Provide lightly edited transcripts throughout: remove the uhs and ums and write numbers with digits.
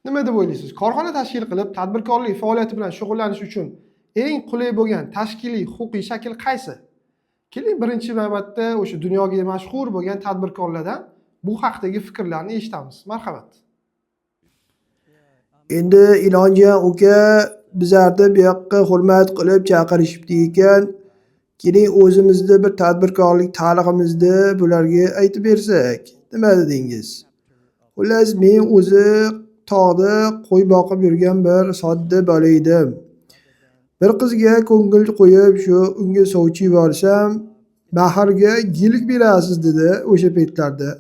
Nima deb o'ylaysiz? Korxona tashkil qilib, tadbirkorlik faoliyati bilan shug'ullanish uchun eng qulay bo'lgan tashkiliy huquqiy shakl qaysi? Keling, birinchi navbatda o'sha dunyoga mashhur bo'lgan tadbirkorlardan bu haqdagi fikrlarni eshitamiz. Marhamat. Endi Ilonjon uka bizlarni bu yoqqa hurmat qilib chaqirishibdi ekan. Keling o'zimizni bir tadbirkorlik tariximizni bularga aytib bersak. Nima dedingiz? Xullas men o'zi tog'da qo'y boqib yurgan bir sodda bola edim. Bir qizga ko'ngil qo'yib shu unga sovchi yuborsam, maharga giylik berasiz dedi o'sha paytlarda.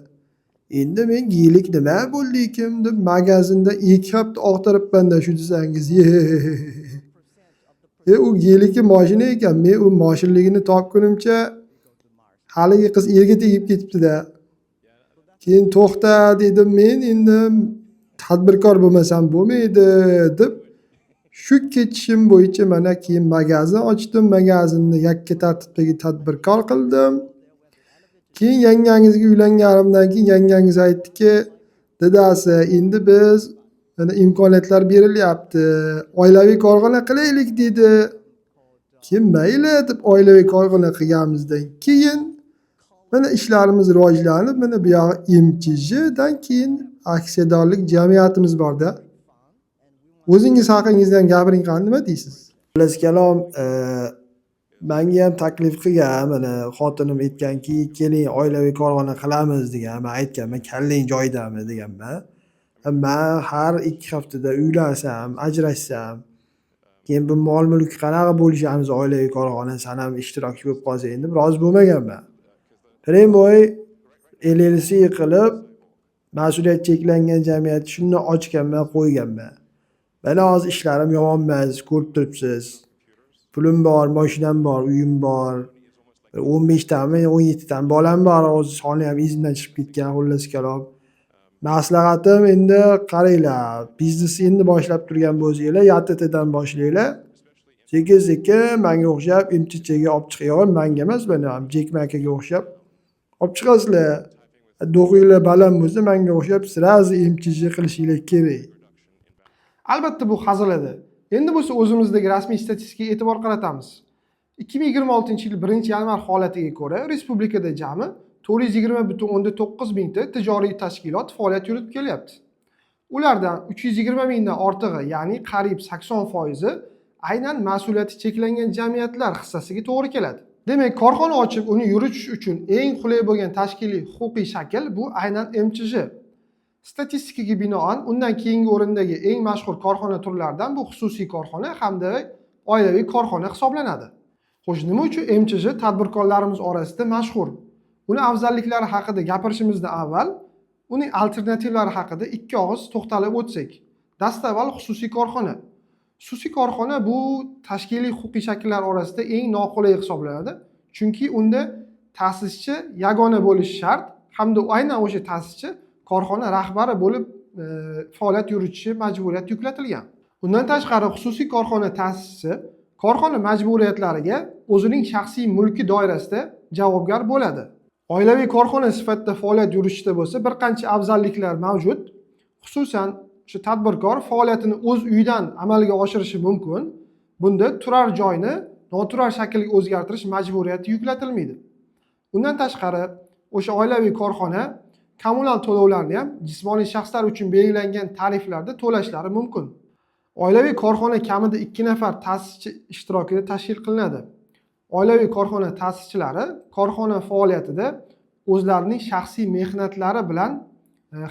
Endi men giylik nima bo'ldi ekan deb magazinda 2 hafta og'tiribman-da shu desangiz. U giylikni mashina ekan. Men u mashinligini topgunimcha haligi qiz erga tegib ketibdi-da. Keyin to'xta dedim men endi tadbirkor bo'lmasam bo'lmaydi deb shu ketishim bo'yicha mana keyin magazin ochdim. Magazinni yakka tartibdagi tadbirkor qildim. Keyin yangangizga uylanganimdan keyin yangangiz aytdiki, dadasi endi biz mana imkoniyatlar berilyapti. Oilaviy korxona qilaylik dedi. Keyin mayli deb oilaviy korxona qilganimizdan keyin mana ishlarimiz rivojlanib, mana bu yog'i MCJdan keyin aksiyadorlik jamiyatimiz borda. O'zingiz haqingizdan gapiring qani, nima deysiz? Xullas kalom, menga ham taklif qilgan, mana xotinim aytganki, keling oilaviy korxona qilamiz degan. Men aytganman, kallang joyidami deganman. Men har 2 haftada uylansam, ajrashsam, keyin bu mol mulk qanaqa bo'lishamiz oilaviy korxona san ham ishtirokchi bo'lib qolsang deb rozi bo'lmaganman. Primoy LLC qilib mas'uliyat cheklangan jamiyat shuni ochganman, qo'yganman. Mana hozir ishlarim yomon emas, ko'rib turibsiz. Pulim bor, mashinam bor, uyim bor. 15 tami, 17 tami bolam bor, hozir soni ham izimdan chiqib ketgan, xullas kalom. Maslahatim endi qaranglar, biznesni endi boshlab turgan bo'lsanglar, YTTdan boshlanglar. Sekin-sekin menga o'xshab MCJga olib chiqing. Menga emas, mana ham Jekma akaga o'xshab olib chiqasizlar. Do'qinglar baland bo'lsa, menga o'xshab sirazi MCJ qilishinglar kerak. Albatta bu hazil edi. Endi bo'lsa o'zimizdagi rasmiy statistikaga e'tibor qaratamiz. 2026-yil 1-yanvar holatiga ko'ra respublikada jami 420,9 mingta tijoriy tashkilot faoliyat yuritib kelyapti. Ulardan 320 mingdan ortig'i, ya'ni qariyb 80% aynan mas'uliyati cheklangan jamiyatlar hissasiga to'g'ri keladi. Demak, korxona ochib uni yuritish uchun eng qulay bo'lgan tashkiliy huquqiy shakl bu aynan MCJ. Statistikaga binoan undan keyingi o'rindagi eng mashhur korxona turlaridan bu xususiy korxona hamda oilaviy korxona hisoblanadi. Xo'sh, nima uchun MCJ tadbirkorlarimiz orasida mashhur? Uni afzalliklari haqida gapirishimizdan avval uning alternativlari haqida 2 og'iz to'xtalib o'tsak. Dastavval xususiy korxona. Xususiy korxona bu tashkiliy huquqiy shakllar orasida eng noqulay hisoblanadi. Chunki unda ta'sischi yagona bo'lishi shart hamda aynan o'sha ta'sischi korxona rahbari bo'lib faoliyat yuritishi majburiyat yuklatilgan. Undan tashqari xususiy korxona ta'sischisi korxona majburiyatlariga o'zining shaxsiy mulki doirasida javobgar bo'ladi. Oilaviy korxona sifatida faoliyat yuritishda bo'lsa bir qancha afzalliklar mavjud. Xususan, shu tadbirkor faoliyatini o'z uyidan amalga oshirishi mumkin. Bunda turar joyni noturar shaklga o'zgartirish majburiyati yuklatilmaydi. Undan tashqari, o'sha oilaviy korxona kommunal to'lovlarni ham jismoniy shaxslar uchun belgilangan tariflarda to'lashlari mumkin. Oilaviy korxona kamida 2 nafar ta'sischi ishtirokida tashkil qilinadi. Oilaviy korxona ta'sischilari korxona faoliyatida o'zlarining shaxsiy mehnatlari bilan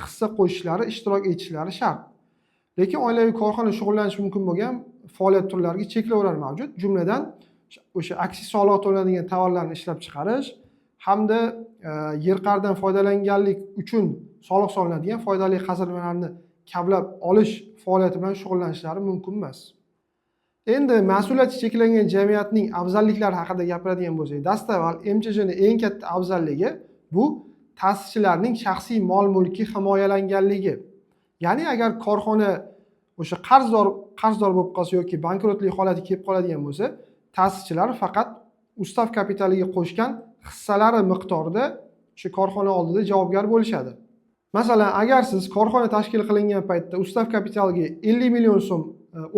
hissa qo'shishlari, ishtirok etishlari shart. Lekin oilaviy korxona shug'ullanish mumkin bo'lgan faoliyat turlariga cheklovlar mavjud. Jumladan, o'sha aksiz soliq to'lanadigan tovarlarni ishlab chiqarish hamda yer qa'ridan foydalanganlik uchun soliq solinadigan foydali qazilmalarni kavlab olish faoliyati bilan shug'ullanishlari mumkin emas. Endi mas'uliyati cheklangan jamiyatning afzalliklari haqida gapiradigan bo'lsak, dastavval MCJning eng katta afzalligi bu ta'sischilarning shaxsiy mol-mulki himoyalanganligi. Ya'ni agar korxona o'sha qarzdor bo'lib qolsa yoki bankrotlik holatiga kelib qoladigan bo'lsa, ta'sischilar faqat ustav kapitaliga qo'shgan hissalari miqdorida shu korxona oldida javobgar bo'lishadi. Masalan, agar siz korxona tashkil qilingan paytda ustav kapitaliga 50 million so'm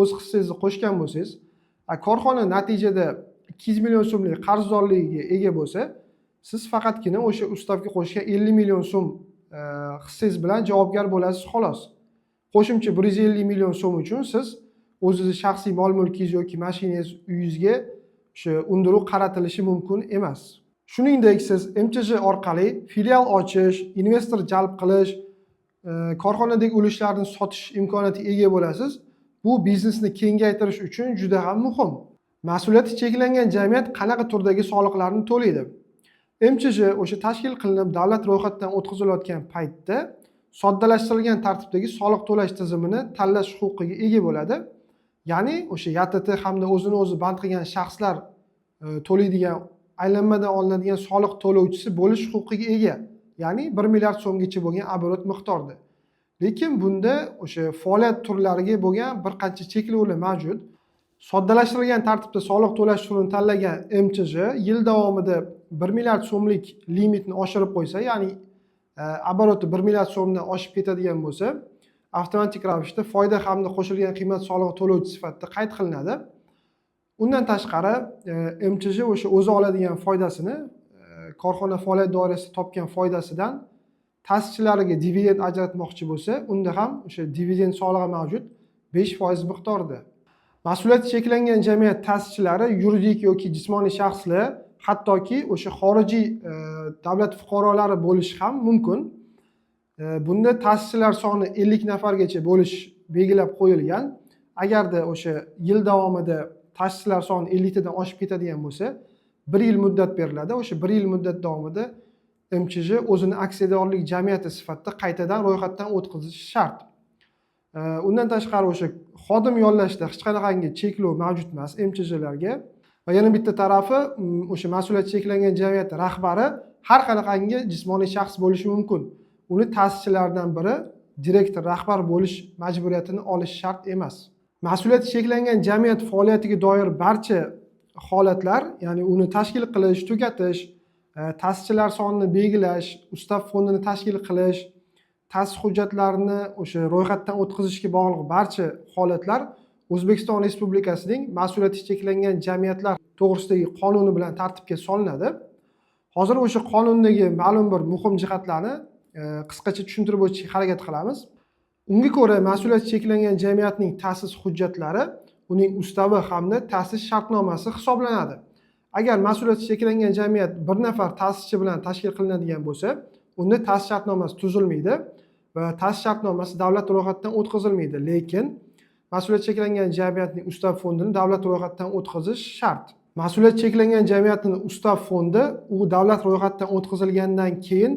o'z hissangizni qo'shgan bo'lsangiz, korxona natijada 200 million so'mlik qarzdorligiga ega bo'lsa, siz faqatgina o'sha ustavga qo'shgan 50 million so'm hissangiz bilan javobgar bo'lasiz xolos. Qo'shimcha 150 million so'm uchun siz o'zingizni shaxsiy mol-mulkingiz yoki mashinangiz, uyingizga o'sha undiruv qaratilishi mumkin emas. Shuningdek, siz MChJ orqali filial ochish, investor jalb qilish, korxonadagi ulushlarni sotish imkoniyatiga ega bo'lasiz. Bu biznesni kengaytirish uchun juda ham muhim. Mas'uliyati cheklangan jamiyat qanaqa turdagi soliqlarni to'laydi? MChJ o'sha tashkil qilinib davlat ro'yxatidan o'tkazilayotgan paytda soddalashtirilgan tartibdagi soliq to'lash tizimini tanlash huquqiga ega bo'ladi. Ya'ni o'sha YTT hamda o'zini o'zi band qilgan shaxslar to'laydigan aylanmadan olinadigan soliq to'lovchisi bo'lish huquqiga ega. Ya'ni 1 milliard so'mgacha bo'lgan оборот miqdorida. Lekin bunda o'sha faoliyat turlariga bo'lgan bir qancha cheklovlar mavjud. Soddalashtirilgan tartibda soliq to'lash usulini tanlagan MChJ yil davomida 1 milliard so'mlik limitni oshirib qo'ysa, ya'ni обороты 1 milliard so'mdan oshib ketadigan bo'lsa, avtomatik ravishda foyda hamda qo'shilgan qiymat solig'i to'lovchi sifatida qayd qilinadi. Undan tashqari, MChJ o'sha o'zi oladigan foydasini korxona faoliyat doirasida topgan foydasidan ta'sischilariga dividend ajratmoqchi bo'lsa, unda ham o'sha dividend solig'i mavjud 5% miqdorida. Mas'uliyati cheklangan jamiyat ta'sischilari yuridik yoki jismoniy shaxslar, hattoki o'sha xorijiy davlat fuqarolari bo'lishi ham mumkin. Bunda ta'sischilar soni 50 nafargacha bo'lish belgilab qo'yilgan. Agarda o'sha yil davomida ta'sischilar soni 50 tadan oshib ketadigan bo'lsa, 1 yil muddat beriladi. O'sha 1 yil muddat davomida MChJ o'zini aksiyadorlik jamiyati sifatida qaytadan ro'yxatdan o'tkazishi shart. Undan tashqari o'sha xodim yollashda hech qanaqangi cheklov mavjud emas MChJlarga. Va yana bitta tarafi, o'sha mas'uliyati cheklangan jamiyat rahbari har qanaqangi jismoniy shaxs bo'lishi mumkin. Uni ta'sischilardan biri direktor, rahbar bo'lish majburiyatini olish shart emas. Mas'uliyati cheklangan jamiyat faoliyatiga doir barcha holatlar, ya'ni uni tashkil qilish, tugatish, ta'sischilar sonini belgilash, ustav fondini tashkil qilish, ta'sis hujjatlarini o'sha ro'yxatdan o'tkazishga bog'liq barcha holatlar O'zbekiston Respublikasining mas'uliyati cheklangan jamiyatlar to'g'risidagi qonuni bilan tartibga solinadi. Hozir o'sha qonundagi ma'lum bir muhim jihatlarni qisqacha tushuntirib o'tishga harakat qilamiz. Unga ko'ra, mas'uliyati cheklangan jamiyatning ta'sis hujjatlari uning ustavi hamda ta'sis shartnomasi hisoblanadi. Agar mas'uliyati cheklangan jamiyat bir nafar ta'sischi bilan tashkil qilinadigan bo'lsa, unda ta'sis shartnomasi tuzilmaydi va ta'sis shartnomasi davlat ro'yxatidan o'tkazilmaydi. Lekin mas'uliyat cheklangan jamiyatning ustav fondini davlat ro'yxatidan o'tkazish shart. Mas'uliyat cheklangan jamiyatning ustav fondi u davlat ro'yxatidan o'tkazilgandan keyin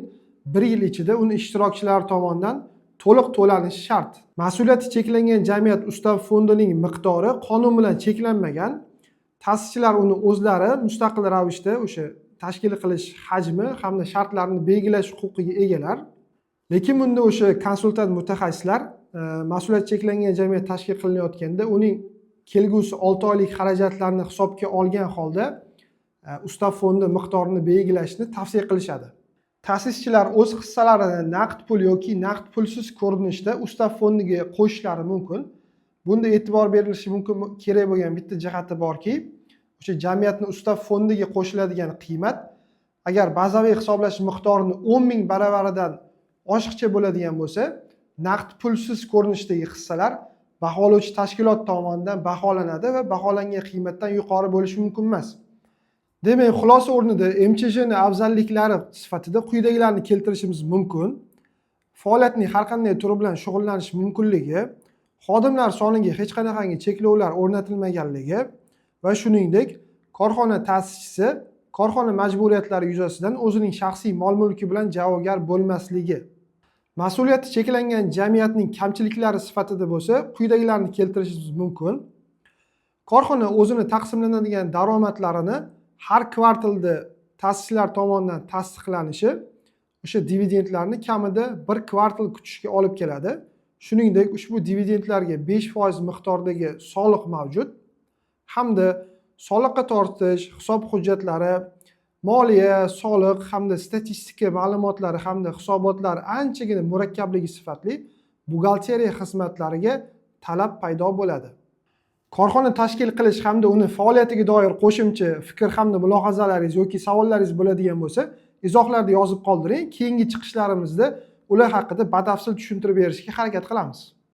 1 yil ichida uni ishtirokchilari tomonidan to'liq to'lanishi shart. Mas'uliyati cheklangan jamiyat ustav fondining miqdori qonun bilan cheklanmagan. Ta'sischilar uni o'zlari mustaqil ravishda o'sha tashkil qilish hajmi hamda shartlarini belgilash huquqiga egalar. Lekin bunda o'sha konsultant mutaxassislar mas'uliyat cheklangan jamiyat tashkil qilinayotganda uning kelgusi 6 oylik xarajatlarini hisobga olgan holda ustav fondi miqdorini belgilashni tavsiya qilishadi. Ta'sischilar o'z hissalarini naqd pul yoki naqd pulsiz ko'rinishda ustav fondiga qo'shishlari mumkin. Bunda e'tibor berilishi mumkin kerak bo'lgan bitta jihati borki, o'sha jamiyatning ustav fondiga qo'shiladigan qiymat agar bazaviy hisoblash miqdorini 10 ming baravaridan oshiqcha bo'ladigan bo'lsa, naqd pulsiz ko'rinishdagi hissalar baholovchi tashkilot tomonidan baholanadi va baholangan qiymatdan yuqori bo'lishi mumkin emas. Demak, xulosa o'rnida MChJning afzalliklari sifatida quyidagilarni keltirishimiz mumkin. Faoliyatning har qanday turi bilan shug'ullanish mumkinligi, xodimlar soniga hech qanaqangi cheklovlar o'rnatilmaganligi va shuningdek, korxona ta'sischisi korxona majburiyatlari yuzasidan o'zining shaxsiy mol-mulki bilan javobgar bo'lmasligi. Mas'uliyati cheklangan jamiyatning kamchiliklari sifatida bo'lsa, quyidagilarni keltirishimiz mumkin. Korxona o'zini taqsimlanadigan daromadlarini har kvartalda ta'sischilar tomonidan tasdiqlanishi o'sha dividendlarni kamida 1 kvartal kutishga olib keladi. Shuningdek, ushbu dividendlarga 5% miqdordagi soliq mavjud hamda soliqqa tortish, hisob hujjatlari, moliya, soliq hamda statistika ma'lumotlari hamda hisobotlar anchagina murakkabligi sifatli buxgalteriya xizmatlariga talab paydo bo'ladi. Korxona tashkil qilish hamda uni faoliyatiga doir qo'shimcha fikr hamda mulohazalaringiz yoki savollaringiz bo'ladigan bo'lsa, izohlarda yozib qoldiring. Keyingi chiqishlarimizda ular haqida batafsil tushuntirib berishga harakat qilamiz.